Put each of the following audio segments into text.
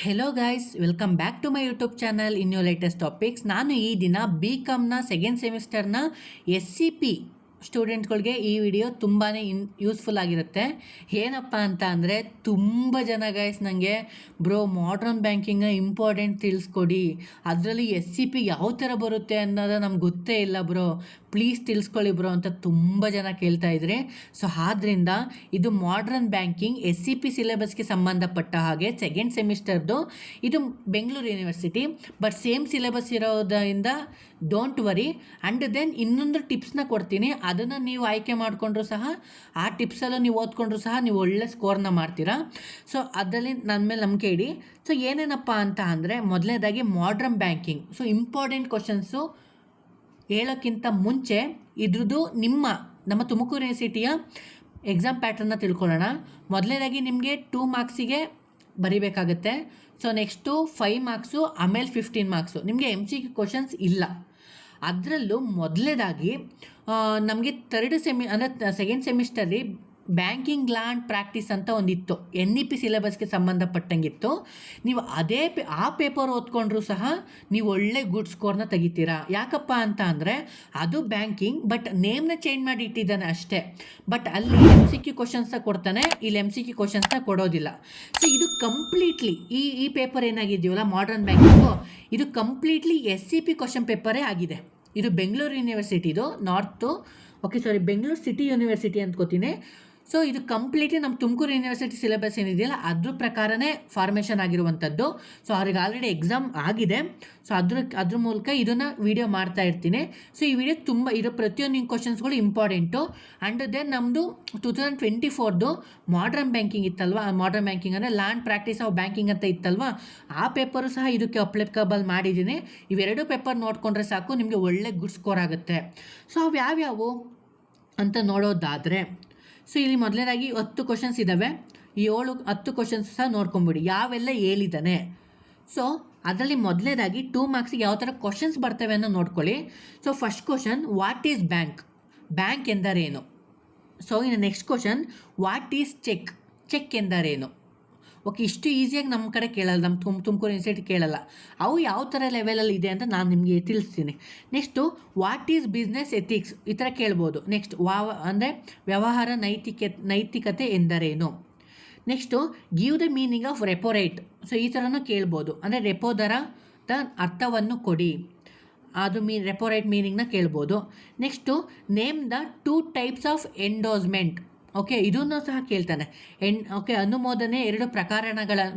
Hello guys, welcome back to my YouTube channel in your latest topics. ನಾನು ಈ ದಿನ B ಕಾಮ್ನ second ಸೆಮಿಸ್ಟರ್ನ SCP ಸ್ಟೂಡೆಂಟ್ಗಳಿಗೆ ಈ ವಿಡಿಯೋ ತುಂಬಾ ಯೂಸ್ಫುಲ್ ಆಗಿರುತ್ತೆ. ಏನಪ್ಪ ಅಂತ ಅಂದರೆ ತುಂಬ ಜನ ಗೈಸ್ ನನಗೆ ಬ್ರೋ ಮಾಡ್ರನ್ ಬ್ಯಾಂಕಿಂಗ ಇಂಪಾರ್ಟೆಂಟ್ ತಿಳಿಸ್ಕೊಡಿ, ಅದರಲ್ಲಿ SCP ಯಾವ ಥರ ಬರುತ್ತೆ ಅನ್ನೋದು ನಮ್ಗೆ ಗೊತ್ತೇ ಇಲ್ಲ ಬ್ರೋ, ಪ್ಲೀಸ್ ತಿಳಿಸ್ಕೊಳ್ಳಿ ಬ್ರೋ ಅಂತ ತುಂಬ ಜನ ಕೇಳ್ತಾ ಇದ್ರಿ. ಸೊ ಆದ್ದರಿಂದ ಇದು ಮಾಡ್ರನ್ ಬ್ಯಾಂಕಿಂಗ್ SCP ಸಿಲೆಬಸ್ಗೆ ಸಂಬಂಧಪಟ್ಟ ಹಾಗೆ ಸೆಕೆಂಡ್ ಸೆಮಿಸ್ಟರ್ದು. ಇದು Bengaluru university, but same syllabus ಇರೋದ್ರಿಂದ ಡೋಂಟ್ ವರಿ. ಆ್ಯಂಡ್ ದೆನ್ ಇನ್ನೊಂದು ಟಿಪ್ಸ್ನ ಕೊಡ್ತೀನಿ, ಅದನ್ನು ನೀವು ಆಯ್ಕೆ ಮಾಡಿಕೊಂಡ್ರು ಸಹ, ಆ ಟಿಪ್ಸಲ್ಲೂ ನೀವು ಓದ್ಕೊಂಡ್ರು ಸಹ ನೀವು ಒಳ್ಳೆ ಸ್ಕೋರ್ನ ಮಾಡ್ತೀರಾ. ಸೊ ಅದರಲ್ಲಿ ನನ್ನ ಮೇಲೆ ನಂಬಿಕೆ ಇಡಿ. ಸೊ ಏನೇನಪ್ಪ ಅಂತ ಅಂದರೆ, ಮೊದಲನೇದಾಗಿ modern banking. So important questions ಹೇಳೋಕ್ಕಿಂತ ಮುಂಚೆ ಇದ್ರದ್ದು ನಮ್ಮ ತುಮಕೂರು ಯೂನಿವರ್ಸಿಟಿಯ ಎಕ್ಸಾಮ್ ಪ್ಯಾಟ್ರನ್ನ ತಿಳ್ಕೊಳ್ಳೋಣ. ಮೊದಲನೇದಾಗಿ ನಿಮಗೆ 2 ಮಾರ್ಕ್ಸಿಗೆ ಬರಿಬೇಕಾಗತ್ತೆ. ಸೊ ನೆಕ್ಸ್ಟು 5 ಮಾರ್ಕ್ಸು, ಆಮೇಲೆ 15 ಮಾರ್ಕ್ಸು. ನಿಮಗೆ MCQ ಕ್ವಶನ್ಸ್ ಇಲ್ಲ. ಅದರಲ್ಲೂ ಮೊದಲನೇದಾಗಿ ನಮಗೆ ಸೆಕೆಂಡ್ ಸೆಮಿಸ್ಟರಲ್ಲಿ ಬ್ಯಾಂಕಿಂಗ್ ಲ್ಯಾಂಡ್ ಪ್ರಾಕ್ಟೀಸ್ ಅಂತ ಒಂದಿತ್ತು, NEP ಸಿಲೆಬಸ್ಗೆ ಸಂಬಂಧಪಟ್ಟಂಗಿತ್ತು. ನೀವು ಆ ಪೇಪರ್ ಓದ್ಕೊಂಡ್ರೂ ಸಹ ನೀವು ಒಳ್ಳೆ ಗುಡ್ ಸ್ಕೋರ್ನ ತೆಗಿತೀರಾ. ಯಾಕಪ್ಪ ಅಂತ ಅಂದರೆ ಅದು ಬ್ಯಾಂಕಿಂಗ್, ಬಟ್ ನೇಮ್ನ ಚೇಂಜ್ ಮಾಡಿ ಇಟ್ಟಿದ್ದಾನೆ ಅಷ್ಟೇ. ಬಟ್ ಅಲ್ಲಿ MCQ ಕ್ವಶನ್ಸ್ನ ಕೊಡ್ತಾನೆ, ಇಲ್ಲಿ MCQ ಕ್ವಶನ್ಸ್ನ ಕೊಡೋದಿಲ್ಲ. ಸೊ ಇದು ಕಂಪ್ಲೀಟ್ಲಿ ಈ ಪೇಪರ್ ಏನಾಗಿದೆಯಲ್ಲ ಮಾಡ್ರನ್ ಬ್ಯಾಂಕಿಂಗು, ಇದು ಕಂಪ್ಲೀಟ್ಲಿ SCP ಕ್ವಶನ್ ಪೇಪರೇ ಆಗಿದೆ. ಇದು ಬೆಂಗಳೂರು ಯೂನಿವರ್ಸಿಟಿದು ಬೆಂಗಳೂರು ಸಿಟಿ ಯೂನಿವರ್ಸಿಟಿ ಅಂದ್ಕೋತೀನಿ. ಸೊ ಇದು ಕಂಪ್ಲೀಟ್ಲಿ ನಮ್ಮ ತುಮಕೂರು ಯೂನಿವರ್ಸಿಟಿ ಸಿಲೆಬಸ್ ಏನಿದೆಯಲ್ಲ ಅದ್ರ ಪ್ರಕಾರನೇ ಫಾರ್ಮೇಷನ್ ಆಗಿರುವಂಥದ್ದು. ಸೊ ಅವ್ರಿಗೆ ಆಲ್ರೆಡಿ ಎಕ್ಸಾಮ್ ಆಗಿದೆ. ಸೊ ಅದ್ರ ಮೂಲಕ ಇದನ್ನು ವಿಡಿಯೋ ಮಾಡ್ತಾ ಇರ್ತೀನಿ. ಸೊ ಈ ವಿಡಿಯೋ ಇದು ಪ್ರತಿಯೊಂದು ಕ್ವಶನ್ಸ್ಗಳು ಇಂಪಾರ್ಟೆಂಟು. ಆ್ಯಂಡ್ ದೆನ್ ನಮ್ಮದು 2024 ಮಾಡ್ರನ್ ಬ್ಯಾಂಕಿಂಗ್ ಇತ್ತಲ್ವ, ಮಾಡ್ರನ್ ಬ್ಯಾಂಕಿಂಗ್ ಅಂದರೆ ಲ್ಯಾಂಡ್ ಪ್ರಾಕ್ಟೀಸ್ ಆಫ್ ಬ್ಯಾಂಕಿಂಗ್ ಅಂತ ಇತ್ತಲ್ವ, ಆ ಪೇಪರು ಸಹ ಇದಕ್ಕೆ ಅಪ್ಲಿಕಬಲ್ ಮಾಡಿದ್ದೀನಿ. ಇವೆರಡು ಪೇಪರ್ ನೋಡಿಕೊಂಡ್ರೆ ಸಾಕು, ನಿಮಗೆ ಒಳ್ಳೆ ಗುಡ್ ಸ್ಕೋರ್ ಆಗುತ್ತೆ. ಸೊ ಅವು ಯಾವ್ಯಾವು ಅಂತ ನೋಡೋದಾದರೆ, ಸೊ ಇಲ್ಲಿ ಮೊದಲನೇದಾಗಿ 10 ಕ್ವಶನ್ಸ್ ಇದ್ದಾವೆ. 10 ಕ್ವಶನ್ಸ್ ಸಹ ನೋಡ್ಕೊಂಬಿಡಿ ಯಾವೆಲ್ಲ ಹೇಳಿದ್ದಾನೆ. ಸೊ ಅದರಲ್ಲಿ ಮೊದಲನೇದಾಗಿ 2 ಮಾರ್ಕ್ಸಿಗೆ ಯಾವ ಥರ ಕ್ವಶನ್ಸ್ ಬರ್ತವೆ ಅನ್ನೋ ನೋಡ್ಕೊಳ್ಳಿ. So first question, what is bank? Bank ಎಂದರೇನು? ಸೊ ಇನ್ನು next question, what is cheque ಎಂದರೇನು? ಓಕೆ, ಇಷ್ಟು ಈಸಿಯಾಗಿ ನಮ್ಮ ಕಡೆ ಕೇಳಲ್ಲ, ನಮ್ಮ ತುಮಕೂರು ಯೂನಿವರ್ಸಿಟಿ ಕೇಳಲ್ಲ. ಅವು ಯಾವ ಥರ ಲೆವೆಲಲ್ಲಿ ಇದೆ ಅಂತ ನಾನು ನಿಮಗೆ ತಿಳಿಸ್ತೀನಿ. Next, what is business ethics? ಈ ಥರ ಕೇಳ್ಬೋದು. ನೆಕ್ಸ್ಟ್ ಅಂದರೆ ವ್ಯವಹಾರ ನೈತಿಕತೆ ಎಂದರೇನು? Next, give the meaning of repo rate. So ಈ ಥರನೂ ಕೇಳ್ಬೋದು, ಅಂದರೆ ರೆಪೋ ದರದ ಅರ್ಥವನ್ನು ಕೊಡಿ, ಅದು ರೆಪೋ ರೇಟ್ ಮೀನಿಂಗ್ನ ಕೇಳ್ಬೋದು. Next, name the 2 types of endorsement. Okay, ಇದನ್ನು ಸಹ ಕೇಳ್ತಾನೆ. ಅನುಮೋದನೆ 2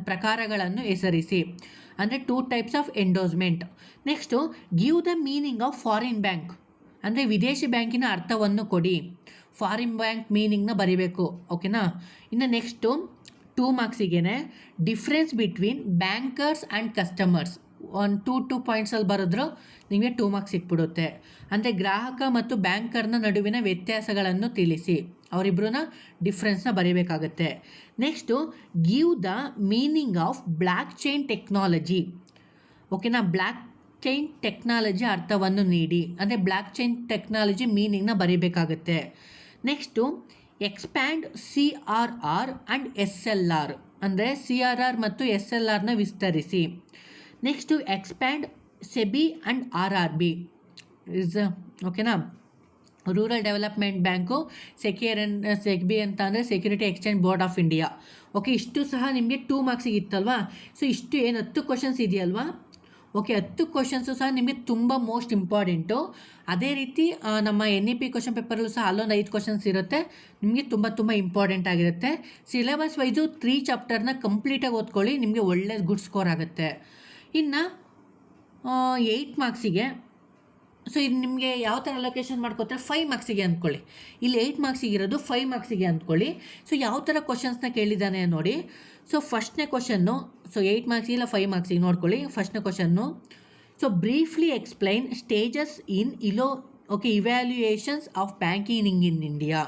ಪ್ರಕಾರಗಳನ್ನು ಹೆಸರಿಸಿ, ಅಂದರೆ 2 types of endorsement. Next, give the meaning of foreign bank, ಅಂದರೆ ವಿದೇಶಿ ಬ್ಯಾಂಕಿನ ಅರ್ಥವನ್ನು ಕೊಡಿ. ಫಾರಿನ್ ಬ್ಯಾಂಕ್ ಮೀನಿಂಗ್ನ ಬರಿಬೇಕು. ಓಕೆನಾ. ಇನ್ನು ನೆಕ್ಸ್ಟು 2 ಮಾರ್ಕ್ಸಿಗೆ difference between bankers and customers. 2 ಪಾಯಿಂಟ್ಸಲ್ಲಿ ಬರೆದ್ರು ನಿಮಗೆ 2 ಮಾರ್ಕ್ಸ್ ಸಿಕ್ಬಿಡುತ್ತೆ. ಅಂದರೆ ಗ್ರಾಹಕ ಮತ್ತು ಬ್ಯಾಂಕರ್ನ ನಡುವಿನ ವ್ಯತ್ಯಾಸಗಳನ್ನು ತಿಳಿಸಿ, ಅವರಿಬ್ಬರನ್ನ ಡಿಫ್ರೆನ್ಸ್ನ ಬರೀಬೇಕಾಗತ್ತೆ. Next, give the meaning of block chain technology. ಓಕೆನಾ, ಬ್ಲಾಕ್ ಚೈನ್ ಟೆಕ್ನಾಲಜಿ ಅರ್ಥವನ್ನು ನೀಡಿ, ಅಂದರೆ ಬ್ಲಾಕ್ ಚೈನ್ ಟೆಕ್ನಾಲಜಿ ಮೀನಿಂಗ್ನ ಬರೀಬೇಕಾಗತ್ತೆ. Next, expand CRR and SLR, ಅಂದರೆ CRR ಮತ್ತು SLRನ ವಿಸ್ತರಿಸಿ. Next, expand SEBI and RRB ಓಕೆನಾ, ರೂರಲ್ ಡೆವಲಪ್ಮೆಂಟ್ ಬ್ಯಾಂಕು, SEBI ಅಂತ ಅಂದರೆ security exchange board of India. Okay, ಇಷ್ಟು ಸಹ ನಿಮಗೆ 2 ಮಾರ್ಕ್ಸಿಗೆ ಇತ್ತಲ್ವಾ. ಸೊ ಇಷ್ಟು 10 ಕ್ವಶನ್ಸ್ ಇದೆಯಲ್ವಾ. ಓಕೆ, 10 ಕ್ವಶನ್ಸು ಸಹ ನಿಮಗೆ ತುಂಬ ಮೋಸ್ಟ್ ಇಂಪಾರ್ಟೆಂಟು. ಅದೇ ರೀತಿ ನಮ್ಮ NEP ಕ್ವಶನ್ ಪೇಪರಲ್ಲೂ ಸಹ ಅಲ್ಲೊಂದು 5 ಕ್ವಶನ್ಸ್ ಇರುತ್ತೆ, ನಿಮಗೆ ತುಂಬ ಇಂಪಾರ್ಟೆಂಟ್ ಆಗಿರುತ್ತೆ. ಸಿಲೆಬಸ್ ವೈಸು 3 ಚಾಪ್ಟರ್ನ ಕಂಪ್ಲೀಟಾಗಿ ಓದ್ಕೊಳ್ಳಿ, ನಿಮಗೆ ಒಳ್ಳೆ ಗುಡ್ ಸ್ಕೋರ್ ಆಗುತ್ತೆ. ಇನ್ನು 8 ಮಾರ್ಕ್ಸಿಗೆ, ಸೊ ಇದು ನಿಮಗೆ ಯಾವ ಥರ ಅಲೋಕೇಶನ್ ಮಾಡ್ಕೋತಾರೆ, 5 ಮಾರ್ಕ್ಸಿಗೆ ಅಂದ್ಕೊಳ್ಳಿ. ಇಲ್ಲಿ 8 ಮಾರ್ಕ್ಸಿಗೆ ಇರೋದು 5 ಮಾರ್ಕ್ಸಿಗೆ ಅಂದ್ಕೊಳ್ಳಿ. ಸೊ ಯಾವ ಥರ ಕ್ವಶನ್ಸ್ನ ಕೇಳಿದ್ದಾನೆ ನೋಡಿ. ಸೊ ಫಸ್ಟ್ನೇ ಕ್ವಶನ್ನು, ಸೊ 8 ಮಾರ್ಕ್ಸಿಗೆ 5 ಮಾರ್ಕ್ಸಿಗೆ ನೋಡ್ಕೊಳ್ಳಿ. ಫಸ್ಟ್ನೇ ಕ್ವಶನ್ನು, so briefly explain stages in evaluations of banking in India.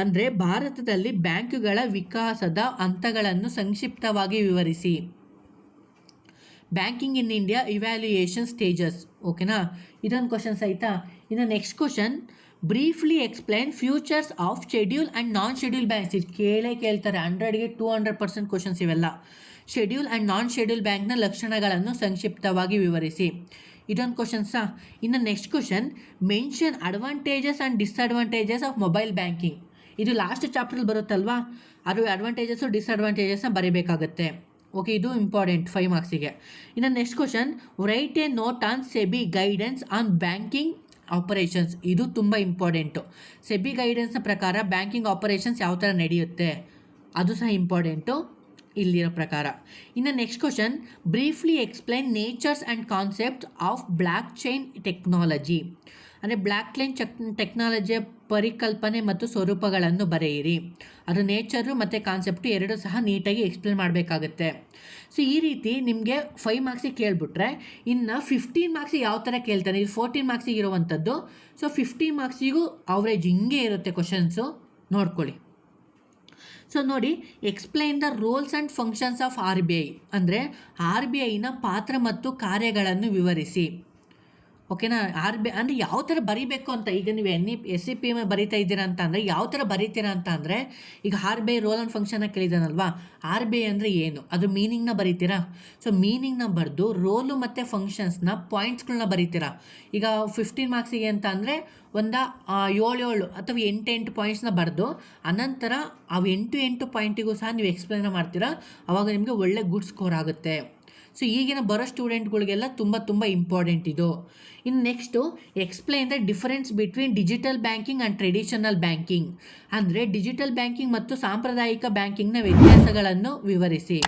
ಅಂದರೆ ಭಾರತದಲ್ಲಿ ಬ್ಯಾಂಕುಗಳ ವಿಕಾಸದ ಹಂತಗಳನ್ನು ಸಂಕ್ಷಿಪ್ತವಾಗಿ ವಿವರಿಸಿ. Banking in India evaluation stages. ಓಕೆನಾ, ಇದೊಂದು ಕ್ವಶನ್ಸ್ ಆಯಿತಾ. ಇನ್ನು next question, briefly explain futures of schedule and non schedule banks. ಇದು ಕೇಳ್ತಾರೆ 100ಗೆ 200% ಕ್ವಶನ್ಸ್ ಇವೆಲ್ಲ. ಶೆಡ್ಯೂಲ್ ಆ್ಯಂಡ್ ನಾನ್ ಶೆಡ್ಯೂಲ್ ಬ್ಯಾಂಕ್ನ ಲಕ್ಷಣಗಳನ್ನು ಸಂಕ್ಷಿಪ್ತವಾಗಿ ವಿವರಿಸಿ. ಇದೊಂದು ಕ್ವಶನ್ಸಾ. ಇನ್ನು next question, mention advantages and disadvantages of mobile banking. ಇದು ಲಾಸ್ಟ್ ಚಾಪ್ಟ್ರಲ್ಲಿ ಬರುತ್ತಲ್ವಾ, ಅದು ಅಡ್ವಾಂಟೇಜಸ್ಸು ಡಿಸ್ಅಡ್ವಾಂಟೇಜಸ್ನ ಬರೀಬೇಕಾಗುತ್ತೆ. ಓಕೆ, ಇದು ಇಂಪಾರ್ಟೆಂಟ್ 5 ಮಾರ್ಕ್ಸಿಗೆ. ಇನ್ನು next question, right A note on SEBI guidance on banking operations. ಇದು ತುಂಬ ಇಂಪಾರ್ಟೆಂಟು. ಸೆಬಿ ಗೈಡೆನ್ಸ್ನ ಪ್ರಕಾರ ಬ್ಯಾಂಕಿಂಗ್ ಆಪರೇಷನ್ಸ್ ಯಾವ ಥರ ನಡೆಯುತ್ತೆ ಅದು ಸಹ ಇಂಪಾರ್ಟೆಂಟು ಇಲ್ಲಿರೋ ಪ್ರಕಾರ. ಇನ್ನು next question, briefly explain natures and concept of block chain technology. ಅಂದರೆ ಬ್ಲಾಕ್ ಚೈನ್ ಟೆಕ್ನಾಲಜಿಯ ಪರಿಕಲ್ಪನೆ ಮತ್ತು ಸ್ವರೂಪಗಳನ್ನು ಬರೆಯಿರಿ. ಅದು ನೇಚರು ಮತ್ತು ಕಾನ್ಸೆಪ್ಟು ಎರಡೂ ಸಹ ನೀಟಾಗಿ ಎಕ್ಸ್ಪ್ಲೇನ್ ಮಾಡಬೇಕಾಗುತ್ತೆ. ಸೊ ಈ ರೀತಿ ನಿಮಗೆ 5 ಮಾರ್ಕ್ಸಿಗೆ ಕೇಳಿಬಿಟ್ರೆ, ಇನ್ನು 15 ಮಾರ್ಕ್ಸಿಗೆ ಯಾವ ಥರ ಕೇಳ್ತಾನೆ, ಇದು 14 ಮಾರ್ಕ್ಸಿಗೆ ಇರುವಂಥದ್ದು. ಸೊ 15 ಮಾರ್ಕ್ಸಿಗೂ ಅವರೇಜ್ ಹಿಂಗೆ ಇರುತ್ತೆ ಕ್ವಶನ್ಸು, ನೋಡ್ಕೊಳ್ಳಿ. ಸೊ ನೋಡಿ, explain the roles and functions of RBI. ಅಂದರೆ RBIನ ಪಾತ್ರ ಮತ್ತು ಕಾರ್ಯಗಳನ್ನು ವಿವರಿಸಿ. ಓಕೆನಾ. RBI ಅಂದರೆ ಯಾವ ಥರ ಬರೀಬೇಕು ಅಂತ. ಈಗ ನೀವು SCP ಬರೀತಾ ಇದ್ದೀರಾ ಅಂತ ಅಂದರೆ ಯಾವ ಥರ ಬರೀತೀರಾ ಅಂತ ಅಂದರೆ, ಈಗ RBI ರೋಲ್ ಆ್ಯಂಡ್ ಫಂಕ್ಷನ್ನ ಕೇಳಿದಾನಲ್ವಾ, RBI ಅಂದರೆ ಏನು, ಅದು ಮೀನಿಂಗ್ನ ಬರೀತೀರಾ. ಸೊ ಮೀನಿಂಗ್ನ ಬರೆದು ರೋಲು ಮತ್ತು ಫಂಕ್ಷನ್ಸ್ನ ಪಾಯಿಂಟ್ಸ್ಗಳನ್ನ ಬರೀತೀರಾ. ಈಗ 15 ಮಾರ್ಕ್ಸಿಗೆ ಅಂತ ಅಂದರೆ ಒಂದು 7 ಅಥವಾ 8 ಪಾಯಿಂಟ್ಸ್ನ ಬರೆದು ಅನಂತರ ಅವು 8 ಪಾಯಿಂಟಿಗೂ ಸಹ ನೀವು ಎಕ್ಸ್ಪ್ಲೇನ್ ಮಾಡ್ತೀರಾ. ಆವಾಗ ನಿಮಗೆ ಒಳ್ಳೆ ಗುಡ್ ಸ್ಕೋರ್ ಆಗುತ್ತೆ. ಸೊ ಈಗಿನ ಬರೋ ಸ್ಟೂಡೆಂಟ್ಗಳಿಗೆಲ್ಲ ತುಂಬ ಇಂಪಾರ್ಟೆಂಟ್ ಇದು. ಇನ್ನು next, explain the difference between digital banking and traditional banking. ಅಂದರೆ ಡಿಜಿಟಲ್ ಬ್ಯಾಂಕಿಂಗ್ ಮತ್ತು ಸಾಂಪ್ರದಾಯಿಕ ಬ್ಯಾಂಕಿಂಗ್ನ ವ್ಯತ್ಯಾಸಗಳನ್ನು ವಿವರಿಸಿ.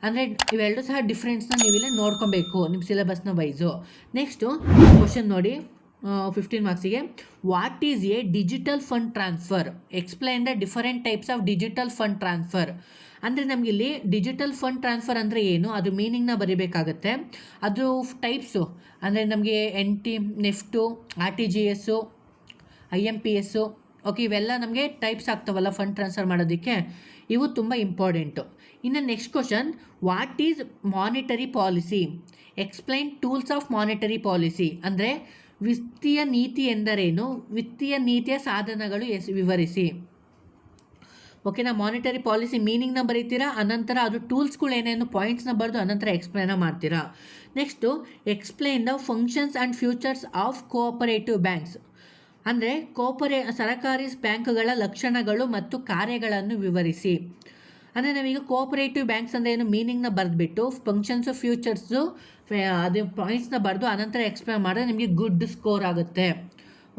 ಅಂದರೆ ಇವೆರಡು ಸಹ ಡಿಫ್ರೆನ್ಸ್ನ ನೀವಿಲ್ಲಿ ನೋಡ್ಕೊಬೇಕು ನಿಮ್ಮ ಸಿಲೆಬಸ್ನ ವೈಸು. ನೆಕ್ಸ್ಟು ಕ್ವಶನ್ ನೋಡಿ, 15 ಮಾರ್ಕ್ಸಿಗೆ, what is a digital fund transfer. Explain the different types of digital fund transfer. ಅಂದರೆ ನಮಗಿಲ್ಲಿ ಡಿಜಿಟಲ್ ಫಂಡ್ ಟ್ರಾನ್ಸ್ಫರ್ ಅಂದರೆ ಏನು, ಅದು ಮೀನಿಂಗ್ನ ಬರೀಬೇಕಾಗತ್ತೆ. ಅದು ಟೈಪ್ಸು ಅಂದರೆ ನಮಗೆ ನೆಫ್ಟು, RTGS, IMPS, ಓಕೆ, ಇವೆಲ್ಲ ನಮಗೆ ಟೈಪ್ಸ್ ಆಗ್ತಾವಲ್ಲ ಫಂಡ್ ಟ್ರಾನ್ಸ್ಫರ್ ಮಾಡೋದಕ್ಕೆ, ಇವು ತುಂಬ ಇಂಪಾರ್ಟೆಂಟು. ಇನ್ನು next question, what is monetary policy. Explain tools of monetary policy. ಅಂದರೆ ವಿತ್ತೀಯ ನೀತಿ ಎಂದರೇನು, ವಿತ್ತೀಯ ನೀತಿಯ ಸಾಧನಗಳು ವಿವರಿಸಿ. ಓಕೆನಾ. ಮಾನಿಟರಿ ಪಾಲಿಸಿ ಮೀನಿಂಗ್ನ ಬರೀತೀರಾ, ಅನಂತರ ಅದು ಟೂಲ್ಸ್ಗಳು ಏನೇನು ಪಾಯಿಂಟ್ಸ್ನ ಬರೆದು ಅನಂತರ ಎಕ್ಸ್ಪ್ಲೈನ ಮಾಡ್ತೀರಾ. Next, explain the functions and futures of cooperative banks. ಅಂದರೆ ಸರಕಾರಿ ಬ್ಯಾಂಕ್ಗಳ ಲಕ್ಷಣಗಳು ಮತ್ತು ಕಾರ್ಯಗಳನ್ನು ವಿವರಿಸಿ. ಅಂದರೆ ನಾವೀಗ ಕೋಆಪರೇಟಿವ್ ಬ್ಯಾಂಕ್ಸ್ ಅಂದರೆ ಏನು ಮೀನಿಂಗ್ನ ಬರೆದ್ಬಿಟ್ಟು ಫಂಕ್ಷನ್ಸು ಫ್ಯೂಚರ್ಸು ಅದು ಪಾಯಿಂಟ್ಸ್ನ ಬರೆದು ಅನಂತರ ಎಕ್ಸ್ಪ್ಲೈನ್ ಮಾಡಿದ್ರೆ ನಿಮಗೆ ಗುಡ್ ಸ್ಕೋರ್ ಆಗುತ್ತೆ.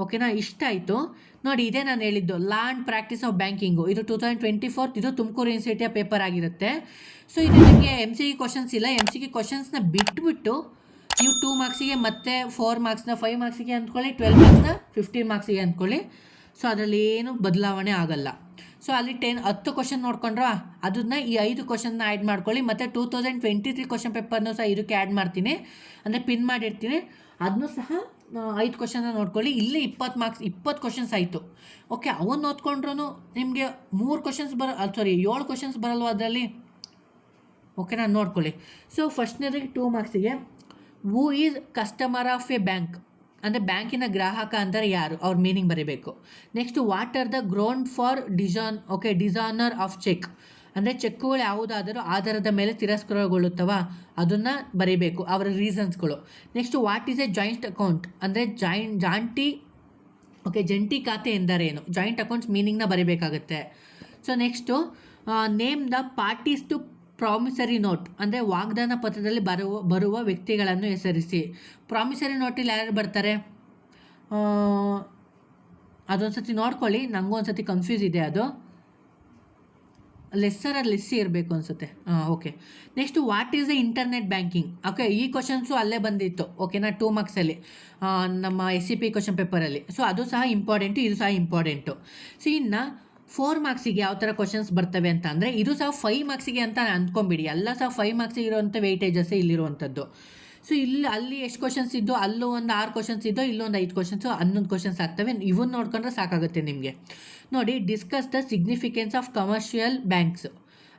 ಓಕೆನಾ. ಇಷ್ಟ ಆಯಿತು ನೋಡಿ. ಇದೇ ನಾನು ಹೇಳಿದ್ದು law and practice of banking. ಇದು 2024, ಇದು ತುಮಕೂರು ಯೂನಿವರ್ಸಿಟಿಯ ಪೇಪರ್ ಆಗಿರುತ್ತೆ. ಸೊ ಇದು ನಿಮಗೆ MCQ ಕ್ವಶನ್ಸ್ ಇಲ್ಲ. MCQ ಕ್ವಶನ್ಸ್ನ ಬಿಟ್ಬಿಟ್ಟು ನೀವು 2 ಮಾರ್ಕ್ಸಿಗೆ ಮತ್ತು 4 ಮಾರ್ಕ್ಸ್ನ 5 ಮಾರ್ಕ್ಸಿಗೆ ಅಂದ್ಕೊಳ್ಳಿ, 12 ಮಾರ್ಕ್ಸ್ನ 15 ಮಾರ್ಕ್ಸಿಗೆ ಅಂದ್ಕೊಳ್ಳಿ. ಸೊ ಅದರಲ್ಲಿ ಏನು ಬದಲಾವಣೆ ಆಗಲ್ಲ. ಸೊ ಅಲ್ಲಿ 10 ಕ್ವಶನ್ ನೋಡ್ಕೊಂಡ್ರ, ಅದನ್ನ ಈ 5 ಕ್ವಶನ್ನ ಆ್ಯಡ್ ಮಾಡ್ಕೊಳ್ಳಿ. ಮತ್ತು 2023 ಕ್ವಶನ್ ಪೇಪರ್ನೂ ಸಹ ಇದಕ್ಕೆ ಆ್ಯಡ್ ಮಾಡ್ತೀನಿ, ಅಂದರೆ ಪಿನ್ ಮಾಡಿರ್ತೀನಿ. ಅದನ್ನೂ ಸಹ 5 ಕ್ವಶನ್ನ ನೋಡ್ಕೊಳ್ಳಿ. ಇಲ್ಲೇ 20 ಕ್ವಶನ್ಸ್ ಆಯಿತು. ಓಕೆ, ಅವನ್ನ ಓದ್ಕೊಂಡ್ರೂ ನಿಮಗೆ 7 ಕ್ವಶನ್ಸ್ ಬರಲ್ವ ಅದರಲ್ಲಿ. ಓಕೆನಾ, ನೋಡ್ಕೊಳ್ಳಿ. ಸೊ ಫಸ್ಟ್ನೇದಾಗಿ 2 ಮಾರ್ಕ್ಸಿಗೆ, who is customer of a bank. ಅಂದರೆ ಬ್ಯಾಂಕಿನ ಗ್ರಾಹಕ ಅಂದರೆ ಯಾರು, ಅವ್ರ ಮೀನಿಂಗ್ ಬರೀಬೇಕು. Next, what are the ground for dishonour of cheque. ಅಂದರೆ ಚೆಕ್ಗಳು ಯಾವುದಾದರೂ ಆಧಾರದ ಮೇಲೆ ತಿರಸ್ಕಾರಗೊಳ್ಳುತ್ತವ ಅದನ್ನು ಬರೀಬೇಕು, ಅವರ ರೀಸನ್ಸ್ಗಳು. Next, what is a joint account. ಅಂದರೆ ಜಂಟಿ ಖಾತೆ ಎಂದರೇನು, ಜಾಯಿಂಟ್ ಅಕೌಂಟ್ಸ್ ಮೀನಿಂಗ್ನ ಬರೀಬೇಕಾಗುತ್ತೆ. So next, name the parties to promissory note. ಅಂದರೆ ವಾಗ್ದಾನ ಪತ್ರದಲ್ಲಿ ಬರುವ ವ್ಯಕ್ತಿಗಳನ್ನು ಹೆಸರಿಸಿ. ಪ್ರಾಮಿಸರಿ ನೋಟಲ್ಲಿ ಯಾರು ಬರ್ತಾರೆ ಅದೊಂದು ಸತಿ ನೋಡ್ಕೊಳ್ಳಿ, ನನಗೂ ಒಂದು ಸತಿ ಕನ್ಫ್ಯೂಸ್ ಇದೆ. ಅದು ಲೆಸ್ಸಿ ಇರಬೇಕು ಅನಿಸುತ್ತೆ. Okay. Next, what is the internet banking. Okay, ಈ ಕ್ವಶನ್ಸು ಅಲ್ಲೇ ಬಂದಿತ್ತು. ಓಕೆನಾ, 2 ಮಾರ್ಕ್ಸಲ್ಲಿ ನಮ್ಮ SCP ಕ್ವಶನ್ ಪೇಪರಲ್ಲಿ. ಸೊ ಅದು ಸಹ ಇಂಪಾರ್ಟೆಂಟು, ಇದು ಸಹ ಇಂಪಾರ್ಟೆಂಟು. ಸೊ ಇನ್ನು 4 ಮಾರ್ಕ್ಸಿಗೆ ಯಾವ ಥರ ಕ್ವಶನ್ಸ್ ಬರ್ತವೆ ಅಂತ ಅಂದರೆ, ಇದು ಸಹ 5 ಮಾರ್ಕ್ಸಿಗೆ ಅಂತ ಅಂದ್ಕೊಂಬಿಡಿ. ಎಲ್ಲ ಸಹ 5 ಮಾರ್ಕ್ಸಿಗೆ ಇರುವಂಥ ವೆಯ್ಟೇಜಸ್ಸೇ ಇಲ್ಲಿರುವಂಥದ್ದು. ಸೊ ಅಲ್ಲಿ ಎಷ್ಟು ಕ್ವಶನ್ಸ್ ಇದ್ದು, ಅಲ್ಲೂ ಒಂದು 6 ಕ್ವಶನ್ಸ್ ಇದ್ದು, ಇಲ್ಲೊಂದು 5 ಕ್ವಶನ್ಸು 11 ಕ್ವಶನ್ಸ್ ಆಗ್ತವೆ. ಇವನ್ನ ನೋಡ್ಕೊಂಡ್ರೆ ಸಾಕಾಗುತ್ತೆ ನಿಮಗೆ. ನೋಡಿ, discuss the significance of commercial banks.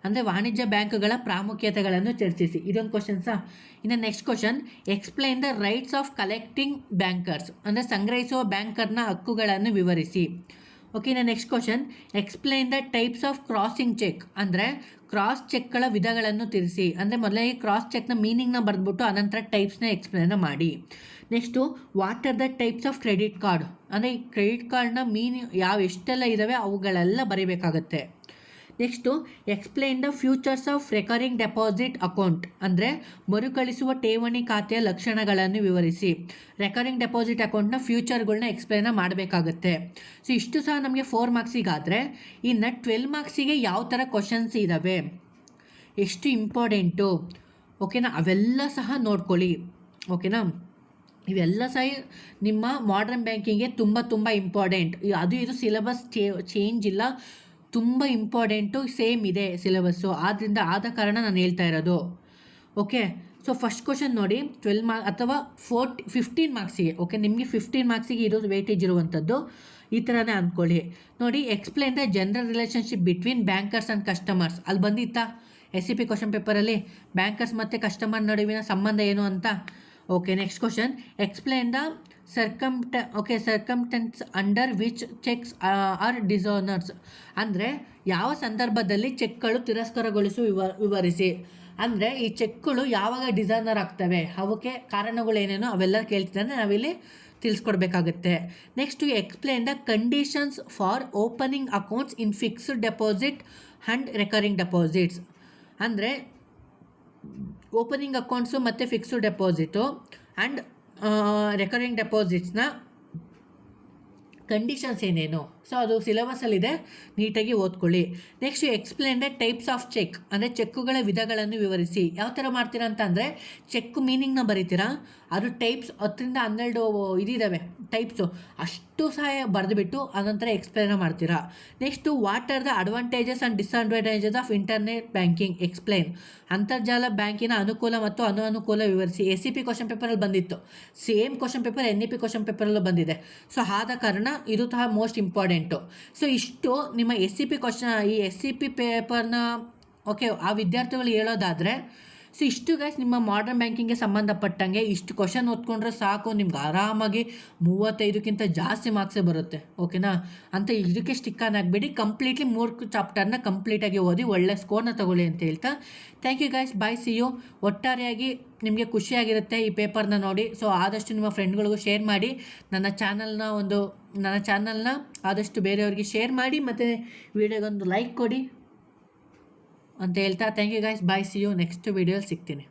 ಅಂದರೆ ವಾಣಿಜ್ಯ ಬ್ಯಾಂಕುಗಳ ಪ್ರಾಮುಖ್ಯತೆಗಳನ್ನು ಚರ್ಚಿಸಿ. ಇದೊಂದು ಕ್ವಶನ್ಸಾ. ಇನ್ನು next question, explain the rights of collecting bankers, ಅಂದರೆ ಸಂಗ್ರಹಿಸುವ ಬ್ಯಾಂಕರ್ನ ಹಕ್ಕುಗಳನ್ನು ವಿವರಿಸಿ. ಓಕೆ, ಇನ್ನು next question, explain the types of crossing cheque, ಅಂದರೆ ಕ್ರಾಸ್ ಚೆಕ್ಗಳ ವಿಧಗಳನ್ನು ತಿಳಿಸಿ. ಅಂದರೆ ಮೊದಲಿಗೆ ಕ್ರಾಸ್ ಚೆಕ್ನ ಮೀನಿಂಗ್ನ ಬರೆದ್ಬಿಟ್ಟು ಅನಂತರ ಟೈಪ್ಸ್ನ ಎಕ್ಸ್ಪ್ಲೇನ್ ಮಾಡಿ. Next, what are the types of credit card, ಅಂದರೆ ಈ ಕ್ರೆಡಿಟ್ ಕಾರ್ಡ್ನ ಎಷ್ಟೆಲ್ಲ ಇದ್ದಾವೆ ಅವುಗಳೆಲ್ಲ ಬರೀಬೇಕಾಗತ್ತೆ. Next, explain the features of recurring deposit account, ಅಂದರೆ ಮರುಕಳಿಸುವ ಠೇವಣಿ ಖಾತೆಯ ಲಕ್ಷಣಗಳನ್ನು ವಿವರಿಸಿ. ರೆಕರಿಂಗ್ ಡೆಪಾಸಿಟ್ ಅಕೌಂಟ್ನ ಫ್ಯೂಚರ್ಗಳನ್ನ ಎಕ್ಸ್ಪ್ಲೈನ್ ಮಾಡಬೇಕಾಗತ್ತೆ. ಸೊ ಇಷ್ಟು ಸಹ ನಮಗೆ 4 ಮಾರ್ಕ್ಸಿಗಾದರೆ, ಇನ್ನು 12 ಮಾರ್ಕ್ಸಿಗೆ ಯಾವ ಥರ ಕ್ವಶನ್ಸ್ ಇದ್ದಾವೆ, ಎಷ್ಟು ಇಂಪಾರ್ಟೆಂಟು, ಓಕೆನಾ, ಅವೆಲ್ಲ ಸಹ ನೋಡ್ಕೊಳ್ಳಿ. ಓಕೆನಾ, ಇವೆಲ್ಲ ಸಹ ನಿಮ್ಮ ಮಾಡರ್ನ್ ಬ್ಯಾಂಕಿಂಗ್ಗೆ ತುಂಬ ಇಂಪಾರ್ಟೆಂಟ್. ಇದು ಸಿಲೆಬಸ್ ಚೇಂಜ್ ಇಲ್ಲ, ತುಂಬ ಇಂಪಾರ್ಟೆಂಟು, ಸೇಮ್ ಇದೆ ಸಿಲೆಬಸ್ಸು. ಆದ ಕಾರಣ ನಾನು ಹೇಳ್ತಾ ಇರೋದು. ಓಕೆ, ಸೊ ಫಸ್ಟ್ ಕ್ವಶನ್ ನೋಡಿ, 12 ಮಾರ್ಕ್ಸ್ ಅಥವಾ 15 ಮಾರ್ಕ್ಸಿಗೆ. ಓಕೆ, ನಿಮಗೆ 15 ಮಾರ್ಕ್ಸಿಗೆ ಇರೋದು ವೇಟೇಜ್ ಇರುವಂಥದ್ದು ಈ ಥರನೇ ಅಂದ್ಕೊಳ್ಳಿ. ನೋಡಿ, explain the general relationship between bankers and customers. ಅಲ್ಲಿ ಬಂದಿತ್ತಾ SCP ಕ್ವಶನ್ ಪೇಪರಲ್ಲಿ ಬ್ಯಾಂಕರ್ಸ್ ಮತ್ತು ಕಸ್ಟಮರ್ ನಡುವಿನ ಸಂಬಂಧ ಏನು ಅಂತ. Okay, next question, explain the circumstances under which cheques are dishonours, ಅಂದರೆ ಯಾವ ಸಂದರ್ಭದಲ್ಲಿ ಚೆಕ್ಗಳು ವಿವರಿಸಿ. ಅಂದರೆ ಈ ಚೆಕ್ಗಳು ಯಾವಾಗ ಡಿಸಾನರ್ ಆಗ್ತವೆ, ಅವಕ್ಕೆ ಕಾರಣಗಳೇನೇನೋ ಅವೆಲ್ಲ ಕೇಳ್ತಿದ್ದಾನೆ, ನಾವಿಲ್ಲಿ ತಿಳಿಸ್ಕೊಡ್ಬೇಕಾಗುತ್ತೆ. Next, explain the conditions for opening accounts in fixed deposit and recurring deposits, ಅಂದರೆ ಓಪನಿಂಗ್ ಅಕೌಂಟ್ಸು ಮತ್ತು ಫಿಕ್ಸ್ಡ್ ಡೆಪಾಸಿಟು ಆ್ಯಂಡ್ ರೆಕರಿಂಗ್ ಡೆಪಾಸಿಟ್ಸ್ನ ಕಂಡೀಷನ್ಸ್ ಏನೇನು. ಸೊ ಅದು ಸಿಲೆಬಸಲ್ಲಿದೆ, ನೀಟಾಗಿ ಓದ್ಕೊಳ್ಳಿ. Next, explain the types of cheque, ಅಂದರೆ ಚೆಕ್ಕುಗಳ ವಿಧಗಳನ್ನು ವಿವರಿಸಿ. ಯಾವ ಥರ ಮಾಡ್ತೀರಾ ಅಂತ ಅಂದರೆ, ಚೆಕ್ ಮೀನಿಂಗ್ನ ಬರೀತೀರಾ, ಅದು ಟೈಪ್ಸ್ 10ರಿಂದ 12 ಇದಿದ್ದಾವೆ ಟೈಪ್ಸು, ಅಷ್ಟು ಸಹ ಬರೆದುಬಿಟ್ಟು ಅನಂತರ ಎಕ್ಸ್ಪ್ಲೇನ್ ಮಾಡ್ತೀರಾ. Next, what are the advantages and disadvantages of internet banking, explain. ಅಂತರ್ಜಾಲ ಬ್ಯಾಂಕಿನ ಅನುಕೂಲ ಮತ್ತು ಅನಾನುಕೂಲ ವಿವರಿಸಿ. SCP ಕ್ವಶನ್ ಪೇಪರಲ್ಲಿ ಬಂದಿತ್ತು, same question paper NEP question ಪೇಪರಲ್ಲೂ ಬಂದಿದೆ. ಸೊ ಆದ ಕಾರಣ ಇದು ಸಹ ಮೋಸ್ಟ್ ಇಂಪಾರ್ಟೆಂಟು. ಸೊ ಇಷ್ಟು ನಿಮ್ಮ SCP ಪೇಪರ್ನ ಓಕೆ ಆ ವಿದ್ಯಾರ್ಥಿಗಳು ಹೇಳೋದಾದರೆ, ಸೊ ಇಷ್ಟು ಗೈಸ್ ನಿಮ್ಮ ಮಾಡರ್ನ್ ಬ್ಯಾಂಕಿಂಗ್ಗೆ ಸಂಬಂಧಪಟ್ಟಂಗೆ ಇಷ್ಟು ಕ್ವಶನ್ ಓದ್ಕೊಂಡ್ರೆ ಸಾಕು, ನಿಮ್ಗೆ ಆರಾಮಾಗಿ 35ಕ್ಕಿಂತ ಜಾಸ್ತಿ ಮಾರ್ಕ್ಸೇ ಬರುತ್ತೆ. ಓಕೆನಾ, ಅಂತ ಇದಕ್ಕೆ ಸ್ಟಿಕ್ ಆನ್ ಆಗಬೇಡಿ, ಕಂಪ್ಲೀಟ್ಲಿ 3 ಚಾಪ್ಟರ್ನ ಕಂಪ್ಲೀಟಾಗಿ ಓದಿ ಒಳ್ಳೆ ಸ್ಕೋರ್ನ ತಗೊಳ್ಳಿ ಅಂತ ಹೇಳ್ತಾ thank you guys, bye, see you. ಒಟ್ಟಾರೆಯಾಗಿ ನಿಮಗೆ ಖುಷಿಯಾಗಿರುತ್ತೆ ಈ ಪೇಪರ್ನ ನೋಡಿ. ಸೊ ಆದಷ್ಟು ನಿಮ್ಮ ಫ್ರೆಂಡ್ಗಳಿಗೂ ಶೇರ್ ಮಾಡಿ, ನನ್ನ ಚಾನಲ್ನ ಆದಷ್ಟು ಬೇರೆಯವ್ರಿಗೆ ಶೇರ್ ಮಾಡಿ, ಮತ್ತು ವಿಡಿಯೋಗೊಂದು ಲೈಕ್ ಕೊಡಿ ಅಂತ ಹೇಳ್ತಾ thank you guys, bye, see you. Next ವಿಡಿಯೋಲಿ ಸಿಗ್ತೀನಿ.